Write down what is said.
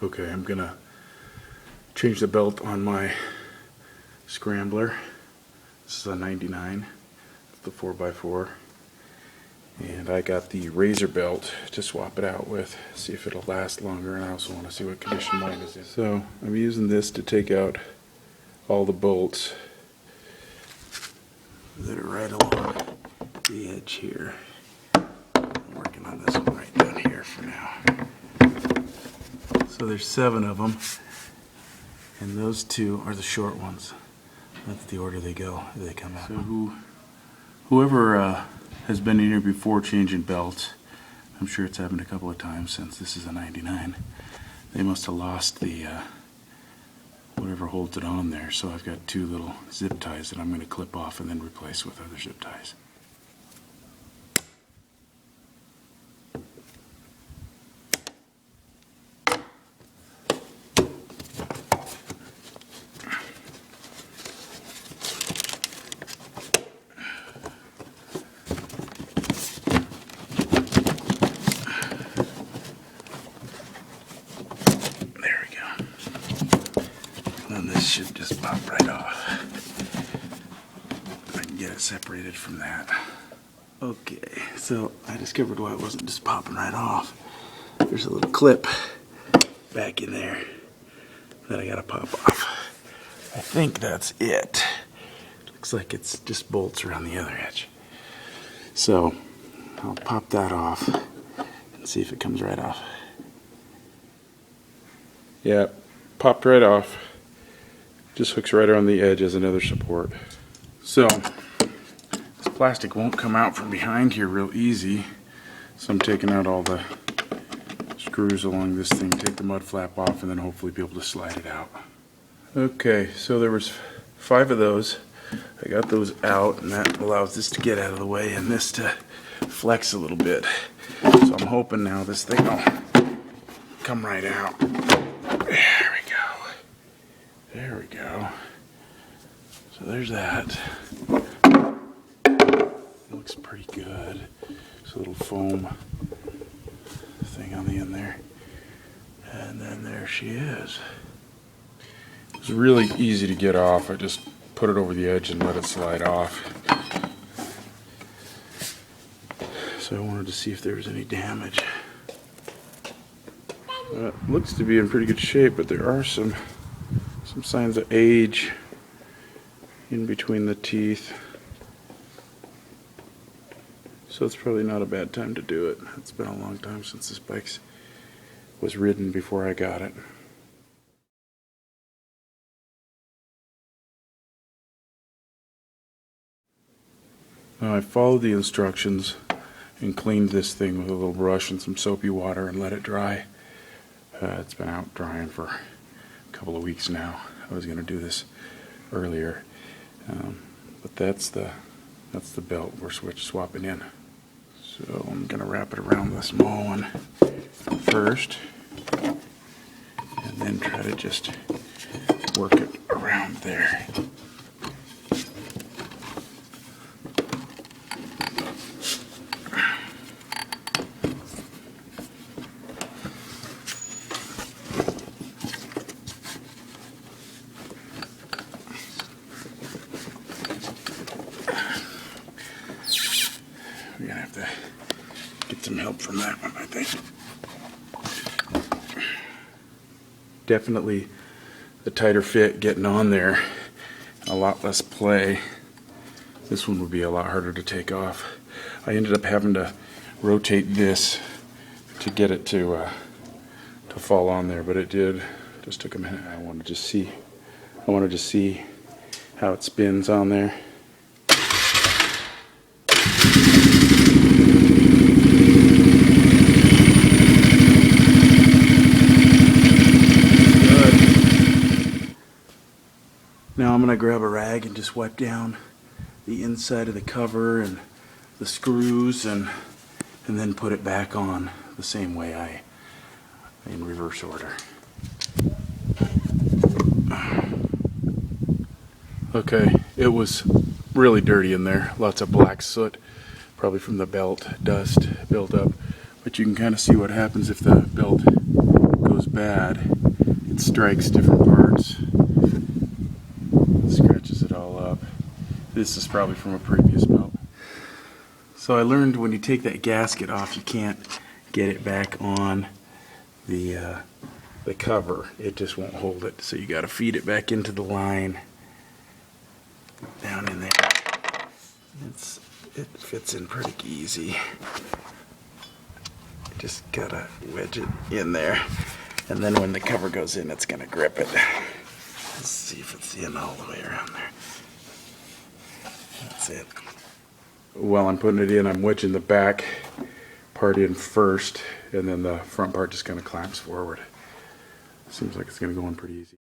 Okay, I'm gonna change the belt on my Scrambler. This is a 99, the 4x4. And I got the RAZR belt to swap it out with, see if it'll last longer, and I also want to see what condition mine is in. So I'm using this to take out all the bolts that are right along the edge here. I'm working on this one right down here for now. So there's 7 of them, and those 2 are the short ones. That's the order they go, they come out. So whoever has been in here before changing belts, I'm sure it's happened a couple of times since this is a 99, they must have lost the whatever holds it on there. So I've got 2 little zip ties that I'm going to clip off and then replace with other zip ties. And this should just pop right off. I can get it separated from that. Okay, so I discovered why it wasn't just popping right off. There's a little clip back in there that I gotta pop off. I think that's it. Looks like it's just bolts around the other edge. So I'll pop that off and see if it comes right off. Yeah, popped right off. Just hooks right around the edge as another support. So this plastic won't come out from behind here real easy. So I'm taking out all the screws along this thing, take the mud flap off, and then hopefully be able to slide it out. Okay, so there was 5 of those. I got those out, and that allows this to get out of the way and this to flex a little bit. So I'm hoping now this thing will come right out. There we go. So there's that. Looks pretty good. There's a little foam thing on the end there. And then there she is. It's really easy to get off. I just put it over the edge and let it slide off. So I wanted to see if there was any damage. It looks to be in pretty good shape, but there are some signs of age in between the teeth. So it's probably not a bad time to do it. It's been a long time since this bike was ridden before I got it. Now I followed the instructions and cleaned this thing with a little brush and some soapy water and let it dry. It's been out drying for a couple of weeks now. I was going to do this earlier, but that's the belt we're swapping in. So I'm going to wrap it around the small one first, and then try to just work it around there. We're gonna have to get some help from that one, I think. Definitely the tighter fit getting on there, a lot less play. This one would be a lot harder to take off. I ended up having to rotate this to get it to fall on there, but it did. Just took a minute. I wanted to see how it spins on there. Now I'm going to grab a rag and just wipe down the inside of the cover and the screws and then put it back on the same way in reverse order. Okay, it was really dirty in there. Lots of black soot, probably from the belt, dust built up. But you can kind of see what happens if the belt goes goes bad, it strikes different parts, scratches it all up. This is probably from a previous melt. So I learned when you take that gasket off, you can't get it back on the cover. It just won't hold it. So you got to feed it back into the line down in there. It fits in pretty easy. Just gotta wedge it in there, and then when the cover goes in, it's gonna grip it. Let's see if it's in all the way around there. That's it. While I'm putting it in, I'm wedging the back part in first, and then the front part just kind of clamps forward. Seems like it's gonna go in pretty easy.